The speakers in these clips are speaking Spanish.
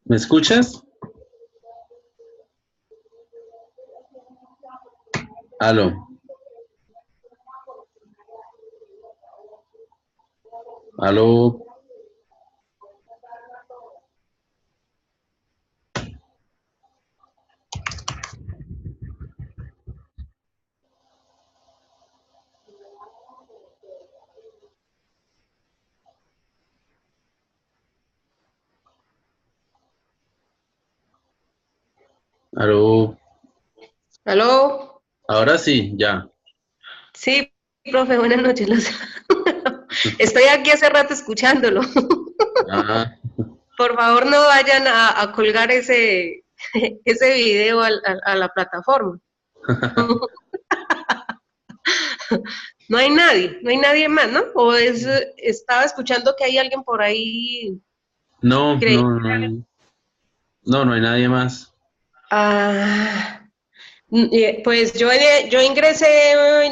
¿Me escuchas? Aló, aló, aló. ¿Aló? Ahora sí, ya. Sí, profe, buenas noches. Estoy aquí hace rato escuchándolo. Ah, Por favor, no vayan a colgar ese video a la plataforma. No hay nadie más, ¿no? Estaba escuchando que hay alguien por ahí. no, Creí. no, no hay nadie más. Ah, pues yo ingresé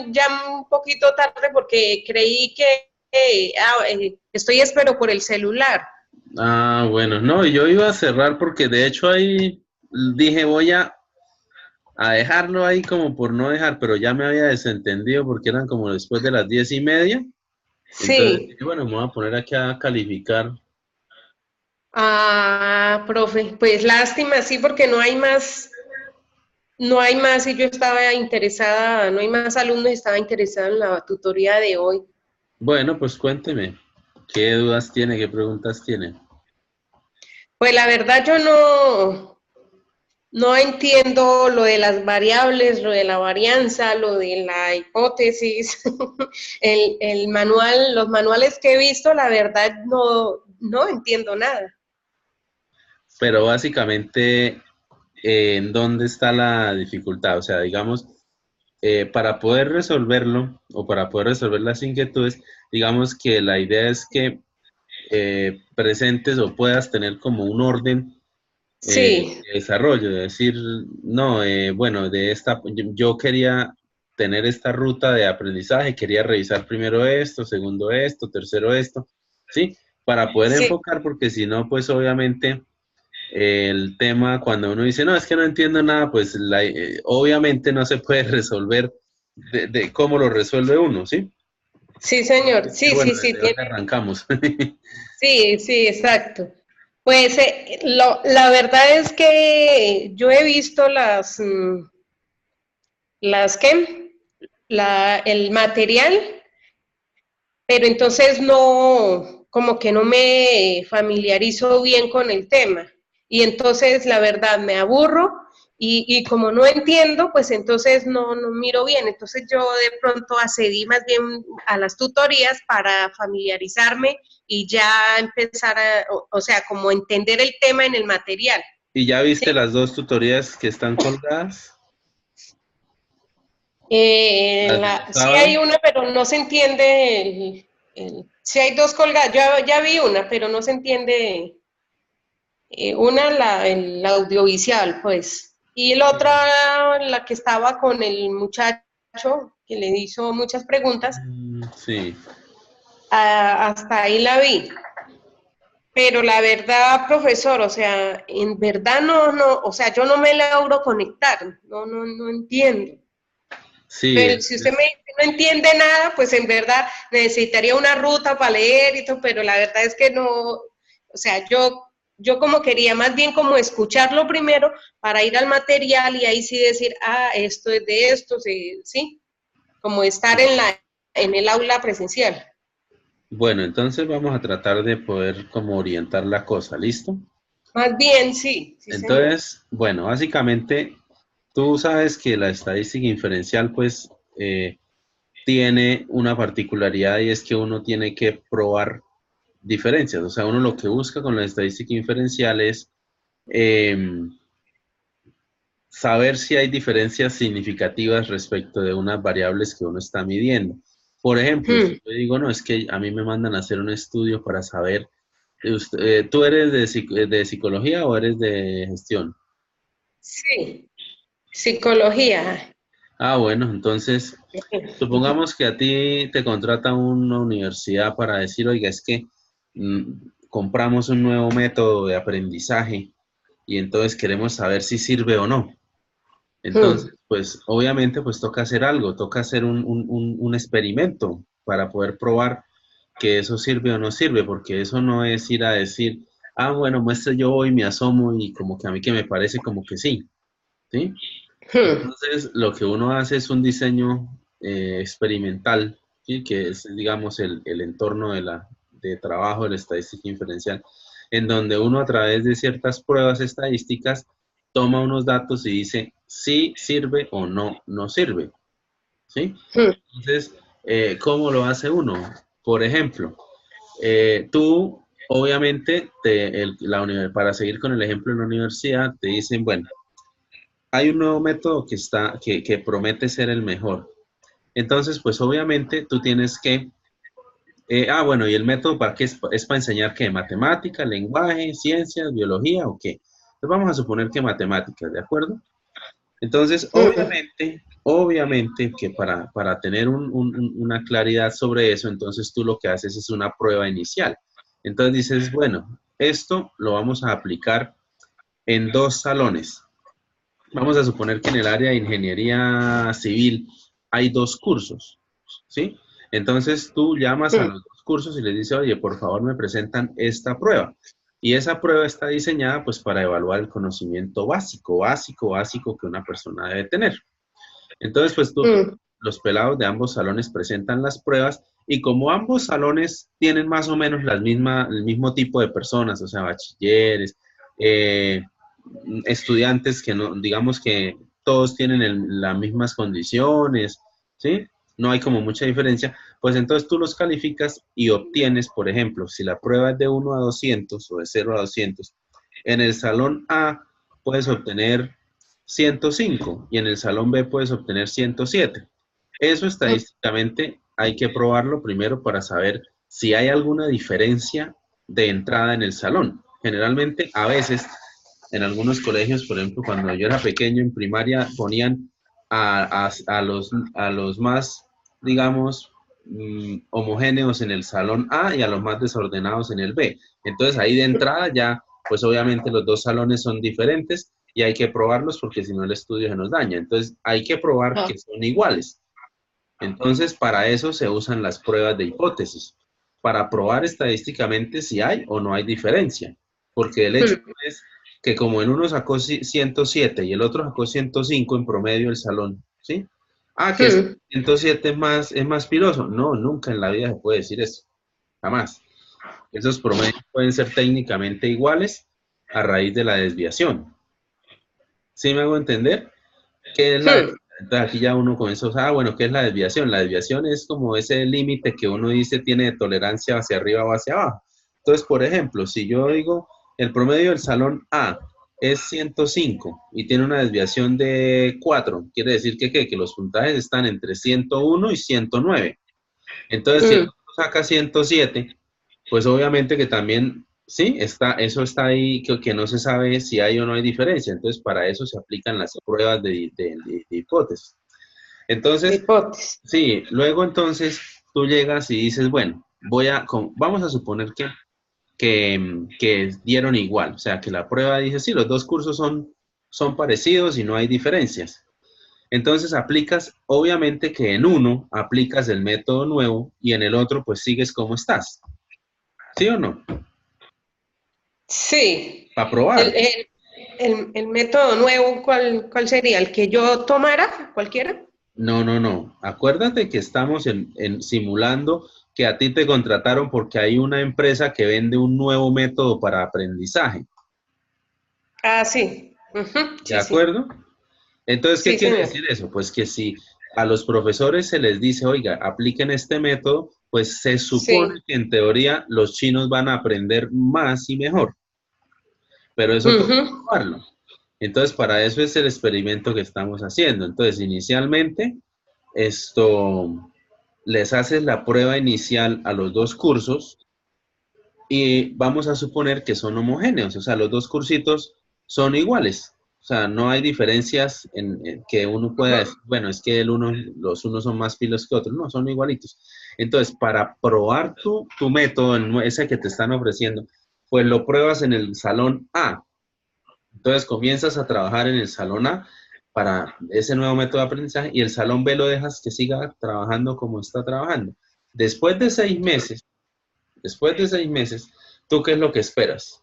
ya un poquito tarde porque creí que estoy espero por el celular. Ah, bueno, no, yo iba a cerrar porque de hecho ahí dije a dejarlo ahí como por no dejar, pero ya me había desentendido porque eran como después de las 10:30. Entonces Sí. dije, bueno, me voy a poner aquí a calificar. Ah, profe, pues lástima, sí, porque no hay más y yo estaba interesada, no hay más alumnos y estaba interesada en la tutoría de hoy. Bueno, pues cuénteme, ¿qué dudas tiene, qué preguntas tiene? Pues la verdad no entiendo lo de las variables, lo de la varianza, lo de la hipótesis. El manual, los manuales que he visto, la verdad no entiendo nada. Pero básicamente, ¿en dónde está la dificultad? O sea, digamos, para poder resolverlo o para poder resolver las inquietudes, digamos que la idea es que presentes o puedas tener como un orden Sí, de desarrollo, de decir, no, bueno, yo quería tener esta ruta de aprendizaje, quería revisar primero esto, segundo esto, tercero esto, ¿sí? Para poder sí. enfocar, porque si no, pues obviamente el tema cuando uno dice, no, es que no entiendo nada, pues obviamente no se puede resolver de cómo lo resuelve uno, ¿sí? Sí, señor. Es que Sí, bueno, sí, sí, ¿desde dónde tiene. arrancamos? Sí, sí, exacto. Pues la verdad es que yo he visto las que, el material, pero entonces no, como que no me familiarizo bien con el tema. Y entonces la verdad me aburro y como no entiendo, pues entonces no miro bien. Entonces yo de pronto accedí más bien a las tutorías para familiarizarme y ya empezar o sea, como entender el tema en el material. ¿Y ya ¿Sí? viste las dos tutorías que están colgadas? Las del Sí sábado. hay una, pero no se entiende sí hay dos colgadas. Yo ya vi una, pero no se entiende. Una, el audiovisual, pues. Y la Sí. otra, la que estaba con el muchacho que le hizo muchas preguntas, Sí. hasta ahí la vi. Pero la verdad, profesor, o sea, en verdad o sea, yo no me logro conectar, no entiendo. Sí, Pero si usted me dice que no entiende nada, pues en verdad necesitaría una ruta para leer y todo, pero la verdad es que no, o sea, yo como quería más bien como escucharlo primero para ir al material y ahí sí decir, ah, esto es de esto, sí, sí, como estar en el aula presencial. bueno, entonces vamos a tratar de poder como orientar la cosa, ¿listo? Más bien, sí, sí, señor. Entonces, bueno, básicamente tú sabes que la estadística inferencial pues tiene una particularidad y es que uno tiene que probar diferencias. O sea, uno lo que busca con la estadística inferencial es em, saber si hay diferencias significativas respecto de unas variables que uno está midiendo. Por ejemplo, si Hmm. yo digo, no, es que a mí me mandan a hacer un estudio para saber, ¿tú eres de psicología o eres de gestión? Sí, psicología. Ah, bueno, entonces Supongamos que a ti te contrata una universidad para decir, oiga, es que compramos un nuevo método de aprendizaje y entonces queremos saber si sirve o no. Mm, Entonces, pues obviamente pues toca hacer algo, toca hacer un experimento para poder probar que eso sirve o no sirve, porque eso no es ir a decir, ah, bueno, muestre yo hoy me asomo y como que a mí que me parece como que sí, ¿sí? mm, Entonces, lo que uno hace es un diseño experimental, ¿sí? Que es, digamos, el entorno de trabajo de la estadística inferencial, en donde uno a través de ciertas pruebas estadísticas toma unos datos y dice si sirve o no, no sirve, ¿sí? mm. Entonces, ¿cómo lo hace uno? Por ejemplo, tú, obviamente, para seguir con el ejemplo en la universidad, te dicen, bueno, hay un nuevo método que promete ser el mejor. Entonces, pues obviamente tú tienes que, bueno, ¿y el método para qué es? ¿Es para enseñar qué? ¿Matemática, lenguaje, ciencias, biología o qué? Entonces vamos a suponer que matemáticas, ¿de acuerdo? Entonces, Mm, obviamente que para tener una claridad sobre eso, entonces tú lo que haces es una prueba inicial. Entonces dices, bueno, esto lo vamos a aplicar en dos salones. Vamos a suponer que en el área de ingeniería civil hay dos cursos, ¿sí? Entonces tú llamas a mm, los dos cursos y les dices, oye, por favor me presentan esta prueba. Y esa prueba está diseñada pues para evaluar el conocimiento básico que una persona debe tener. Entonces pues mm, los pelados de ambos salones presentan las pruebas y como ambos salones tienen más o menos el mismo tipo de personas, o sea, bachilleres, eh, estudiantes que no, digamos que todos tienen las mismas condiciones, ¿sí? No hay como mucha diferencia, pues entonces tú los calificas y obtienes, por ejemplo, si la prueba es de 1 a 200 o de 0 a 200, en el salón A puedes obtener 105 y en el salón B puedes obtener 107. Eso mm. estadísticamente hay que probarlo primero para saber si hay alguna diferencia de entrada en el salón. Generalmente, a veces, en algunos colegios, por ejemplo, cuando yo era pequeño en primaria, ponían a los más, digamos, homogéneos en el salón A y a los más desordenados en el B. Entonces ahí de entrada ya, pues obviamente los dos salones son diferentes y hay que probarlos porque si no el estudio se nos daña. Entonces hay que probar Ah, que son iguales. Entonces para eso se usan las pruebas de hipótesis, para probar estadísticamente si hay o no hay diferencia. Porque el hecho mm, es que como en uno sacó 107 y el otro sacó 105 en promedio el salón, ¿sí? Ah, que es mm. 107 es más piloso. No, nunca en la vida se puede decir eso. Jamás. Esos promedios pueden ser técnicamente iguales a raíz de la desviación. ¿Sí me hago entender? ¿Qué es Mm. entonces aquí ya uno comenzó, bueno, ¿qué es la desviación? La desviación es como ese límite que uno dice tiene de tolerancia hacia arriba o hacia abajo. Entonces, por ejemplo, si yo digo el promedio del salón A es 105 y tiene una desviación de 4, quiere decir que, ¿qué? Que los puntajes están entre 101 y 109. Entonces, si el Mm, otro saca 107, pues obviamente que también, sí, eso está ahí, que no se sabe si hay o no hay diferencia. Entonces, para eso se aplican las pruebas de hipótesis. de Entonces, hipótesis. sí, luego entonces tú llegas y dices, bueno, vamos a suponer que dieron igual, o sea, que la prueba dice, sí, los dos cursos son parecidos y no hay diferencias. Entonces aplicas, obviamente que en uno aplicas el método nuevo y en el otro pues sigues como estás, ¿sí o no? Sí. Para El, probar. el, el método nuevo, ¿cuál sería? ¿El que yo tomara? ¿Cualquiera? No, no, no. Acuérdate que estamos simulando que a ti te contrataron porque hay una empresa que vende un nuevo método para aprendizaje. Ah, sí. Ujú, ¿De sí, sí. acuerdo? Entonces, ¿qué Sí, quiere señor. decir eso? Pues que si a los profesores se les dice, oiga, apliquen este método, pues se supone Sí. que en teoría los chinos van a aprender más y mejor, pero eso toca Ujú, probarlo. Entonces, para eso es el experimento que estamos haciendo. Entonces, inicialmente, esto, les haces la prueba inicial a los dos cursos y vamos a suponer que son homogéneos, o sea, los dos cursitos son iguales. O sea, no hay diferencias en que uno pueda decir, bueno, es que los unos son más filos que otros. No, son igualitos. Entonces, para probar tu método, ese que te están ofreciendo, pues lo pruebas en el salón A. Entonces, comienzas a trabajar en el salón A para ese nuevo método de aprendizaje y el salón B lo dejas que siga trabajando como está trabajando. Después de 6 meses, ¿tú qué es lo que esperas?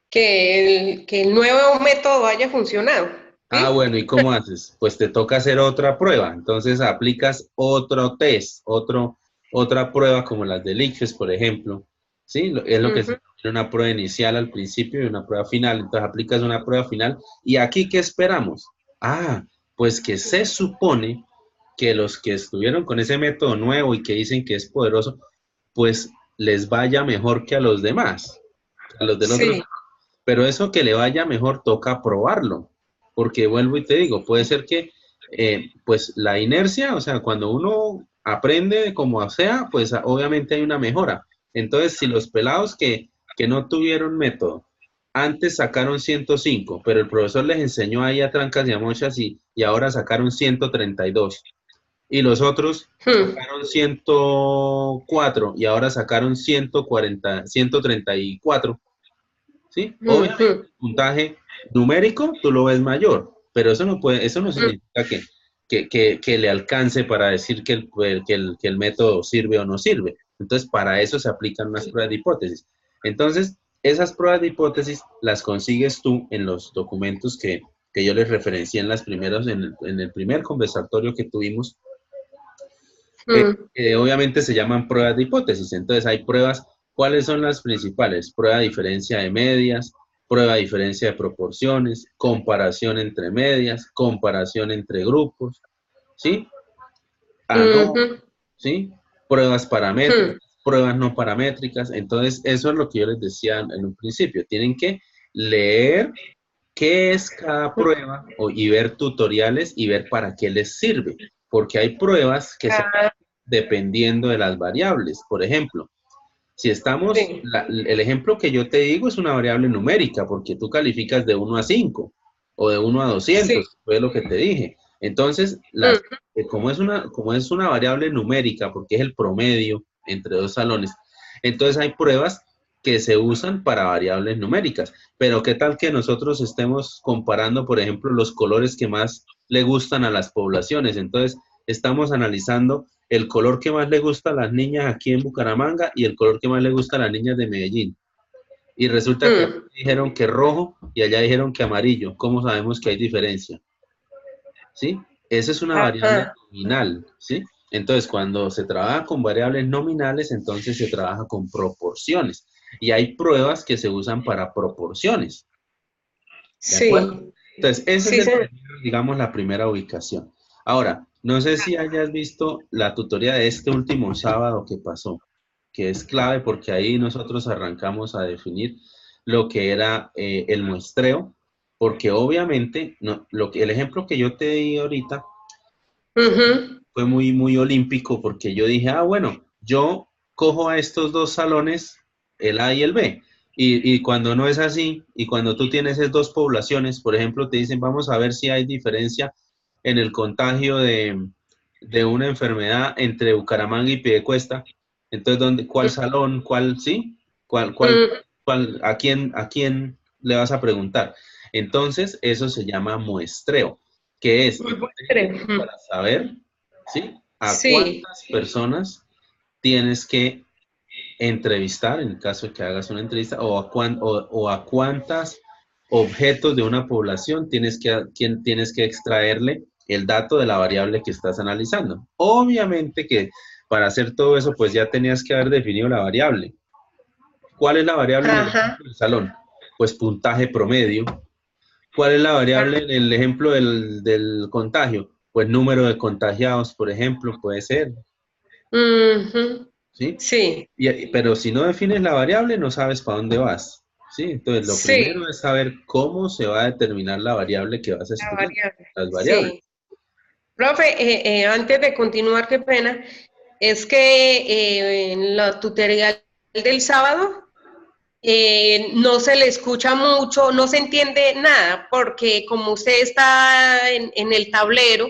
Que el nuevo método haya funcionado, Ah, ¿sí? bueno, ¿y cómo haces? Pues te toca hacer otra prueba. Entonces aplicas otro test, otra prueba como las de ICFES, por ejemplo. ¿Sí? Es lo que se Ujú. llama una prueba inicial al principio y una prueba final. Entonces aplicas una prueba final. ¿Y aquí qué esperamos? Ah, pues que se supone que los que estuvieron con ese método nuevo y que dicen que es poderoso, pues les vaya mejor que a los demás, a los del otro. Sí. Pero eso que le vaya mejor toca probarlo, porque vuelvo y te digo, puede ser que pues la inercia, o sea, cuando uno aprende como sea, pues obviamente hay una mejora. Entonces, si los pelados que no tuvieron método, antes sacaron 105, pero el profesor les enseñó ahí a trancas y a mochas y ahora sacaron 132, y los otros Hmm. sacaron 104 y ahora sacaron 140, 134. ¿Sí? Obviamente Ujú. el puntaje numérico tú lo ves mayor, pero eso no significa que le alcance para decir que el método sirve o no sirve. Entonces, para eso se aplican unas pruebas de hipótesis. Entonces, esas pruebas de hipótesis las consigues tú en los documentos que yo les referencié en el primer conversatorio que tuvimos. Mm. Obviamente se llaman pruebas de hipótesis. Entonces hay pruebas. ¿Cuáles son las principales? Prueba de diferencia de medias, prueba de diferencia de proporciones, comparación entre medias, comparación entre grupos, ¿sí? ANOVA, Ujú. ¿sí? Pruebas Hmm. paramétricas, pruebas no paramétricas. Entonces, eso es lo que yo les decía en un principio. Tienen que leer qué es cada prueba y ver tutoriales y ver para qué les sirve. Porque hay pruebas que se Ah, dependiendo de las variables. Por ejemplo, si estamos, sí. el ejemplo que yo te digo es una variable numérica, porque tú calificas de 1 a 5 o de 1 a 200, Sí. fue lo que te dije. Entonces, Mm. como es una variable numérica, porque es el promedio entre dos salones, entonces hay pruebas que se usan para variables numéricas. Pero ¿qué tal que nosotros estemos comparando, por ejemplo, los colores que más le gustan a las poblaciones? Entonces, estamos analizando el color que más le gusta a las niñas aquí en Bucaramanga y el color que más le gusta a las niñas de Medellín. Y resulta que aquí Mm. dijeron que rojo y allá dijeron que amarillo. ¿Cómo sabemos que hay diferencia? ¿Sí? Esa es una variable Ajá. nominal, ¿sí? Entonces, cuando se trabaja con variables nominales, entonces se trabaja con proporciones. Y hay pruebas que se usan para proporciones, ¿de acuerdo? Sí. Entonces, ese es Sí, sí. digamos, la primera ubicación. Ahora, no sé si hayas visto la tutoría de este último sábado que pasó, que es clave porque ahí nosotros arrancamos a definir lo que era el muestreo, porque obviamente el ejemplo que yo te di ahorita Ujú. fue muy, muy olímpico porque yo dije, bueno, yo cojo a estos dos salones, el A y el B. Y cuando no es así, y cuando tú tienes esas dos poblaciones, por ejemplo, te dicen, vamos a ver si hay diferencia en el contagio de una enfermedad entre Bucaramanga y Piedecuesta. Entonces, ¿cuál salón, cuál, sí? ¿Cuál, cuál, Mm. a quién le vas a preguntar? Entonces, eso se llama muestreo, que es Creo. para saber, ¿sí? A Sí. cuántas personas tienes que entrevistar, en el caso de que hagas una entrevista, o a cuántos objetos de una población tienes que extraerle el dato de la variable que estás analizando. Obviamente que para hacer todo eso, pues ya tenías que haber definido la variable. ¿Cuál es la variable en el Ajá. ejemplo del salón? Pues puntaje promedio. ¿Cuál es la variable en el ejemplo del contagio? Pues número de contagiados, por ejemplo, puede ser, Ujú. ¿sí? Sí. Pero si no defines la variable, no sabes para dónde vas, ¿sí? Entonces, lo Sí. primero es saber cómo se va a determinar la variable que vas a La estudiar, variable. las variables. Sí. Profe, antes de continuar, qué pena, es que en la tutorial del sábado no se le escucha mucho, no se entiende nada, porque como usted está en el tablero,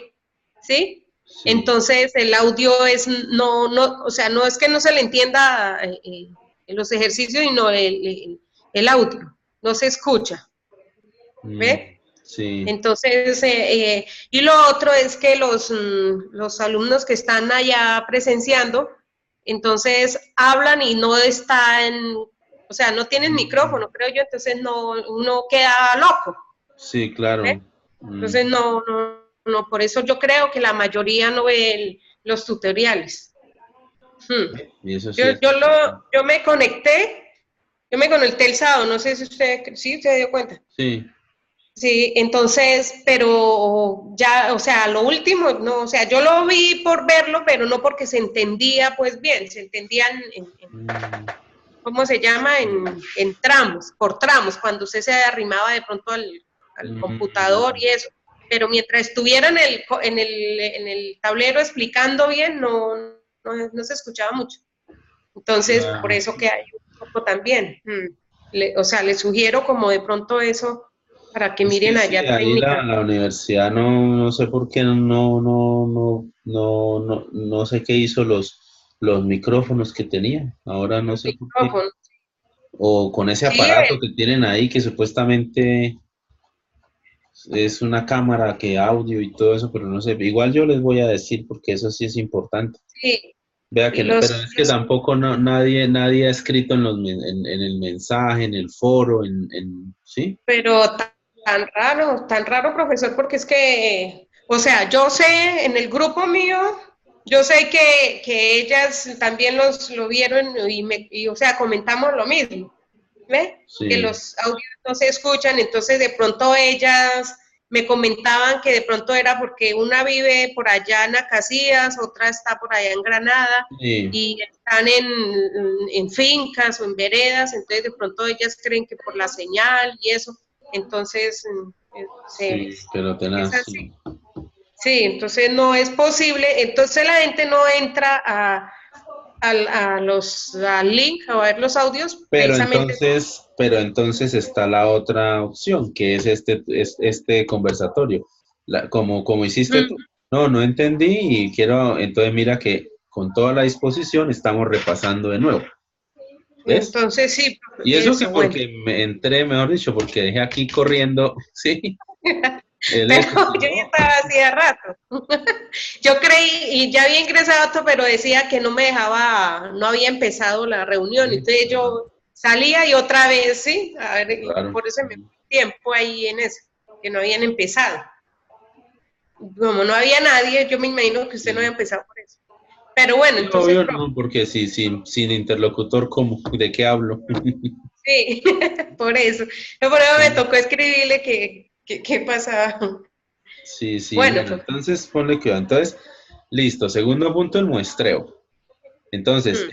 ¿sí? Sí. Entonces el audio es, o sea, no es que no se le entienda en los ejercicios, sino el audio, no se escucha, ¿ve? Sí. Entonces, y lo otro es que los alumnos que están allá presenciando, entonces hablan y no están, o sea, no tienen micrófono, creo yo, entonces no, uno queda loco. Sí, claro. ¿Ve? Entonces no, por eso yo creo que la mayoría no ve los tutoriales. Y eso sí es. Yo me conecté el sábado, no sé si usted se dio cuenta. Sí. Sí, entonces, pero ya, o sea, lo último, no, o sea, yo lo vi por verlo, pero no porque se entendía, pues bien, se entendían ¿cómo se llama? En tramos, por tramos, cuando usted se arrimaba de pronto al computador y eso. Pero mientras estuviera en el tablero explicando bien, no se escuchaba mucho. Entonces, por eso que hay un poco también. O sea, les sugiero como de pronto eso para que Es que miren sí, allá ahí técnica. la universidad no sé por qué no sé qué hizo los micrófonos que tenía. Ahora no Los sé por qué. micrófonos. O con ese Sí, aparato que tienen ahí que supuestamente es una cámara que audio y todo eso, pero no sé. Igual yo les voy a decir porque eso sí es importante. sí. Vea que Y no, pero es que tampoco nadie ha escrito en el mensaje, en el foro, ¿sí? pero tan raro, profesor, porque es que, o sea, yo sé, en el grupo mío, yo sé que ellas también lo vieron y, o sea, comentamos lo mismo, ¿ve? Que Sí, los audios no se escuchan, entonces de pronto ellas me comentaban que de pronto era porque una vive por allá en Acacías, otra está por allá en Granada, sí, y están en fincas o en veredas, entonces de pronto ellas creen que por la señal y eso, entonces sí, pero es tenaz, así. sí. Sí, entonces no es posible, entonces la gente no entra al link a ver los audios precisamente. Pero entonces está la otra opción, que es este conversatorio. Como hiciste tú. No entendí y quiero, entonces mira que con toda la disposición estamos repasando de nuevo. ¿Ves? Entonces sí, Y eso que eso, bueno. porque me entré, mejor dicho, porque dejé aquí corriendo, sí, el Pero eco, si yo ya no, estaba hacía rato. Yo creí, y ya había ingresado esto, pero decía que no me dejaba, no había empezado la reunión. Entonces yo salía y otra vez, sí, a ver, y claro. por eso me fui tiempo ahí en eso, que no habían empezado. Como no había nadie, yo me imagino que usted no había Sí. empezado por eso. Pero bueno, Sí, entonces, obvio, no, porque sí, sin interlocutor, ¿cómo? ¿De qué hablo? sí, por eso. Por eso me tocó escribirle qué pasaba. Sí, Bueno, bueno, entonces ponle cuidado. Entonces, listo, segundo punto, el muestreo. Entonces,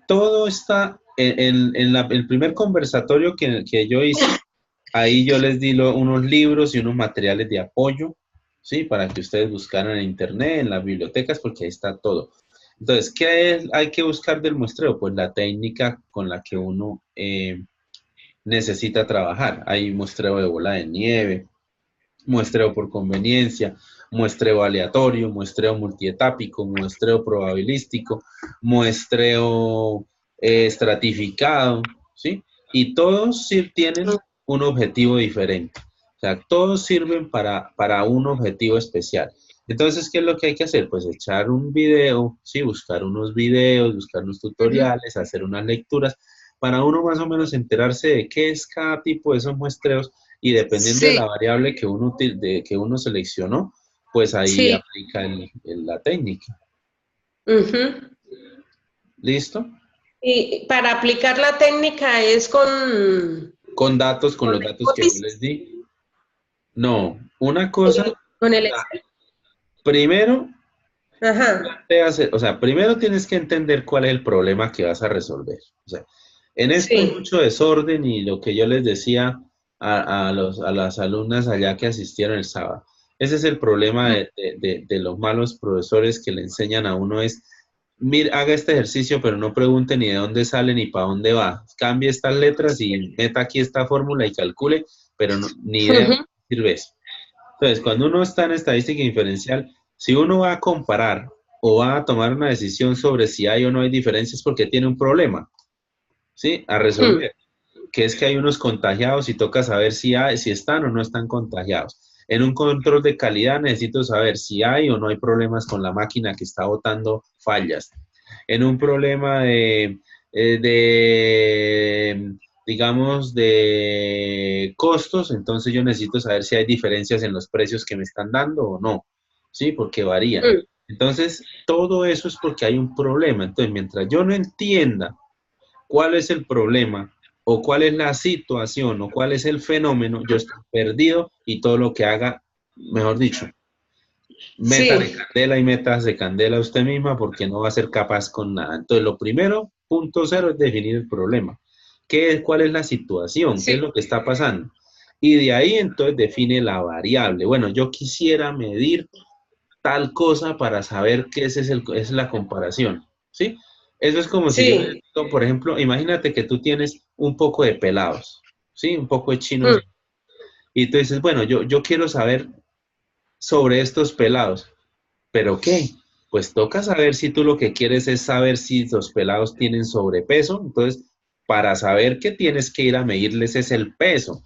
todo está el primer conversatorio que yo hice, ahí yo les di unos libros y unos materiales de apoyo, ¿sí? Para que ustedes buscaran en internet, en las bibliotecas, porque ahí está todo. Entonces, ¿qué hay que buscar del muestreo? Pues la técnica con la que uno necesita trabajar. Hay muestreo de bola de nieve, muestreo por conveniencia, muestreo aleatorio, muestreo multietápico, muestreo probabilístico, muestreo estratificado, ¿sí? Y todos sí tienen un objetivo diferente. O sea, todos sirven para un objetivo especial. Entonces, ¿qué es lo que hay que hacer? Pues echar un video, ¿sí? Buscar unos videos, buscar unos tutoriales, hacer unas lecturas, para uno más o menos enterarse de qué es cada tipo de esos muestreos y dependiendo de sí, la variable que uno seleccionó, pues ahí sí. aplica la técnica. ¿Listo? Y para aplicar la técnica es Con con los el datos que yo códice, les di. No, una cosa, o con el sea, Excel. primero, Ajá, o sea, primero tienes que entender cuál es el problema que vas a resolver. O sea, en esto hay sí. mucho desorden y lo que yo les decía a las alumnas allá que asistieron el sábado. Ese es el problema de los malos profesores que le enseñan a uno es mire, haga este ejercicio, pero no pregunte ni de dónde sale ni para dónde va. Cambie estas letras y meta aquí esta fórmula y calcule, pero ni idea de Ujú, qué sirve eso. Entonces, cuando uno está en estadística inferencial, si uno va a comparar o va a tomar una decisión sobre si hay o no hay diferencias porque tiene un problema, ¿sí? A ujú, resolver, que es que hay unos contagiados y toca saber si están o no están contagiados. En un control de calidad necesito saber si hay o no hay problemas con la máquina que está botando fallas. En un problema de, digamos, de costos, entonces yo necesito saber si hay diferencias en los precios que me están dando o no, ¿sí? Porque varían. ujú, Entonces, todo eso es porque hay un problema. Entonces, mientras yo no entienda cuál es el problema o cuál es la situación o cuál es el fenómeno, yo estoy perdido y todo lo que haga, mejor dicho, métale sí, candela y metas de candela a usted misma porque no va a ser capaz con nada. Entonces, lo primero, punto cero, es definir el problema. ¿Cuál es la situación? ¿Qué es sí, lo que está pasando? Y de ahí entonces define la variable. Bueno, yo quisiera medir tal cosa para saber qué es la comparación, ¿sí? Eso es como si yo le sí, digo, por ejemplo, imagínate que tú tienes un poco de pelados, ¿sí? Un poco de chinos. mm, Y tú dices, bueno, yo quiero saber sobre estos pelados. ¿Pero qué? Pues toca saber si tú lo que quieres es saber si los pelados tienen sobrepeso. Entonces, para saber que tienes que ir a medirles es el peso.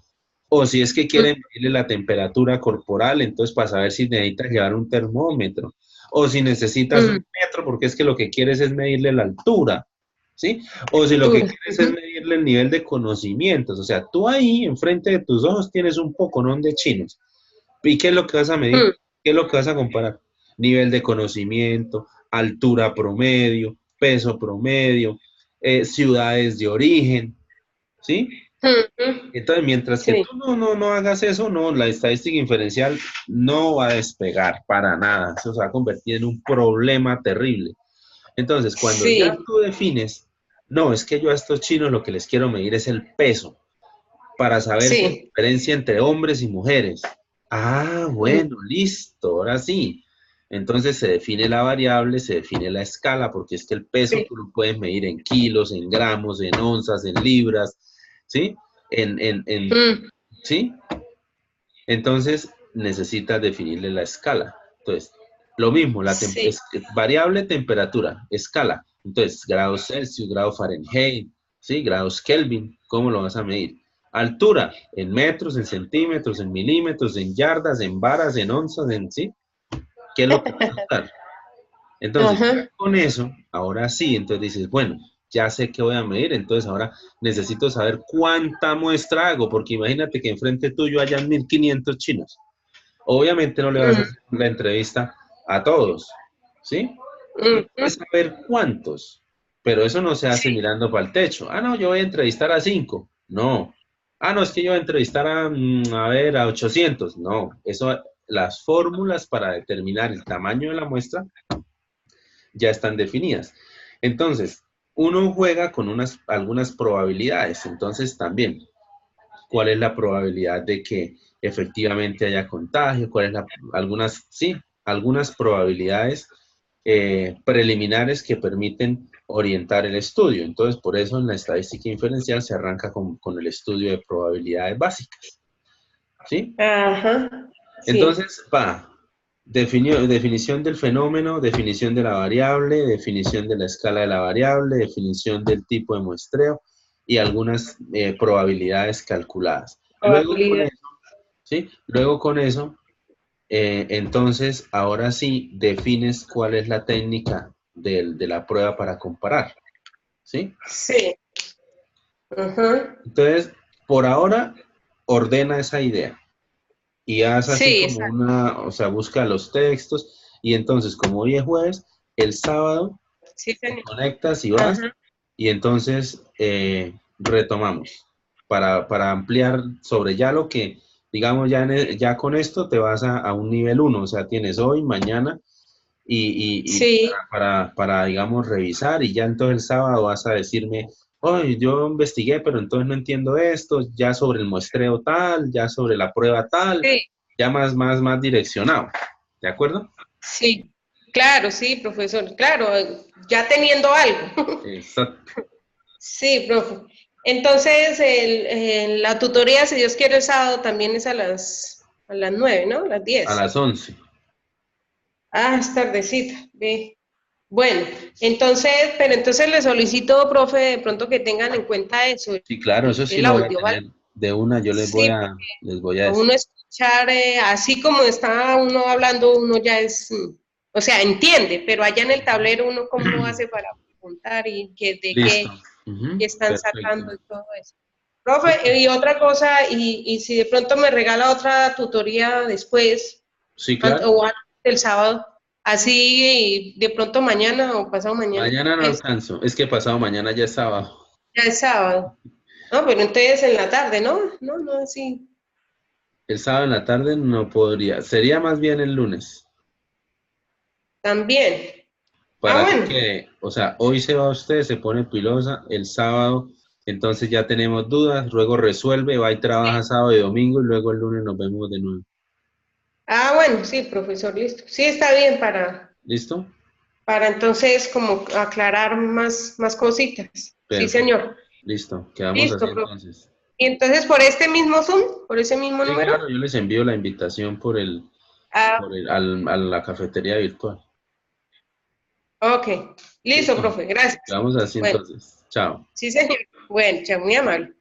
O si es que mm, quieren medirle la temperatura corporal, entonces para saber si necesitas llevar un termómetro. O si necesitas un mm, metro, porque es que lo que quieres es medirle la altura. ¿Sí? O si lo que altura, quieres es ujú, medirle el nivel de conocimientos. O sea, tú ahí, enfrente de tus ojos, tienes un poconón de chinos. ¿Y qué es lo que vas a medir? mm, ¿Qué es lo que vas a comparar? Nivel de conocimiento, altura promedio, peso promedio, ciudades de origen, ¿sí? ujú, Entonces, mientras que sí, tú no hagas eso, no, la estadística inferencial no va a despegar para nada. Eso se va a convertir en un problema terrible. Entonces, cuando ya sí, tú defines, no, es que yo a estos chinos lo que les quiero medir es el peso para saber si hay sí, diferencia entre hombres y mujeres. Ah, mm, bueno, listo, ahora sí. Entonces se define la variable, se define la escala, porque es que el peso sí, tú lo puedes medir en kilos, en gramos, en onzas, en libras, ¿sí? mm, ¿Sí? Entonces necesitas definirle la escala. Entonces, lo mismo, sí, variable temperatura, escala. Entonces, grados Celsius, grados Fahrenheit, ¿sí? Grados Kelvin, ¿cómo lo vas a medir? Altura, en metros, en centímetros, en milímetros, en yardas, en varas, en onzas, ¿sí? ¿Qué es lo que vas a usar? Entonces, ya ajá, con eso, ahora sí, entonces dices, bueno, ya sé qué voy a medir, entonces ahora necesito saber cuánta muestra hago, porque imagínate que enfrente tuyo hayan 1500 chinos. Obviamente no le vas a mm, hacer la entrevista a todos, ¿sí? Y ujú, quieres saber cuántos, pero eso no se hace sí, mirando para el techo. Ah, no, yo voy a entrevistar a 5. No. Ah, no, es que yo voy a entrevistar a ver, a 800. No, eso, las fórmulas para determinar el tamaño de la muestra ya están definidas. Entonces, uno juega con algunas probabilidades. Entonces, también, ¿cuál es la probabilidad de que efectivamente haya contagio? Algunas probabilidades preliminares que permiten orientar el estudio. Entonces, por eso en la estadística inferencial se arranca con el estudio de probabilidades básicas. ¿Sí? ajá, sí, Entonces, definición del fenómeno, definición de la variable, definición de la escala de la variable, definición del tipo de muestreo y algunas probabilidades calculadas. Luego con probabilidad, eso, ¿sí? Luego con eso, entonces, ahora sí defines cuál es la técnica de la prueba para comparar, ¿sí? sí, ajá, Entonces, por ahora, ordena esa idea. Y haz así sí, como exacto, o sea, busca los textos y entonces como hoy es jueves, el sábado sí, te señor, conectas y vas ajá, y entonces retomamos para ampliar sobre ya lo que, digamos, ya con esto te vas a un nivel uno, o sea, tienes hoy, mañana y sí, digamos, revisar y ya entonces el sábado vas a decirme, hoy yo investigué, pero entonces no entiendo esto, ya sobre el muestreo tal, ya sobre la prueba tal, sí, ya más direccionado, ¿de acuerdo? sí, Claro, sí, profesor, claro, ya teniendo algo. Exacto. Sí, profe. Entonces, la tutoría, si Dios quiere, el sábado también es a las 9, ¿no? A las A 10. las 11. Ah, es tardecita, ve. Bueno, entonces, pero entonces le solicito, profe, de pronto que tengan en cuenta eso, Sí, claro, eso sí el lo voy a audio, ¿vale? tener de una, yo Sí, les voy a a decir. uno escuchar, así como está uno hablando, uno ya es, o sea, entiende, pero allá en el tablero uno cómo hace para preguntar y que, de Listo. qué Ujú, están perfecto. sacando y todo eso. Profe, Listo. y otra cosa, y si de pronto me regala otra tutoría después, Sí, claro. o antes del sábado, así de pronto mañana o pasado mañana, Mañana no es, alcanzo. Es que pasado mañana ya es sábado. ya es sábado. No, pero entonces en la tarde, ¿no? No, no, sí, El sábado en la tarde no podría. Sería más bien el lunes. también. Ah, Para bueno. que, o sea, hoy se va usted, se pone pilosa, el sábado, entonces ya tenemos dudas, luego resuelve, va y trabaja sábado y domingo y luego el lunes nos vemos de nuevo. Ah, bueno, sí, profesor, listo. Sí, está bien ¿Listo? para entonces como aclarar más cositas. Sí, Perfecto. señor. Listo. Quedamos así Listo, profe. entonces. Y entonces por este mismo Zoom, por ese mismo Sí, número. claro, yo les envío la invitación Ah, a la cafetería virtual. ok. Listo, ¿Listo? profe, gracias. Quedamos así Bueno, entonces. Chao. sí, señor. Bueno, chao, muy amable.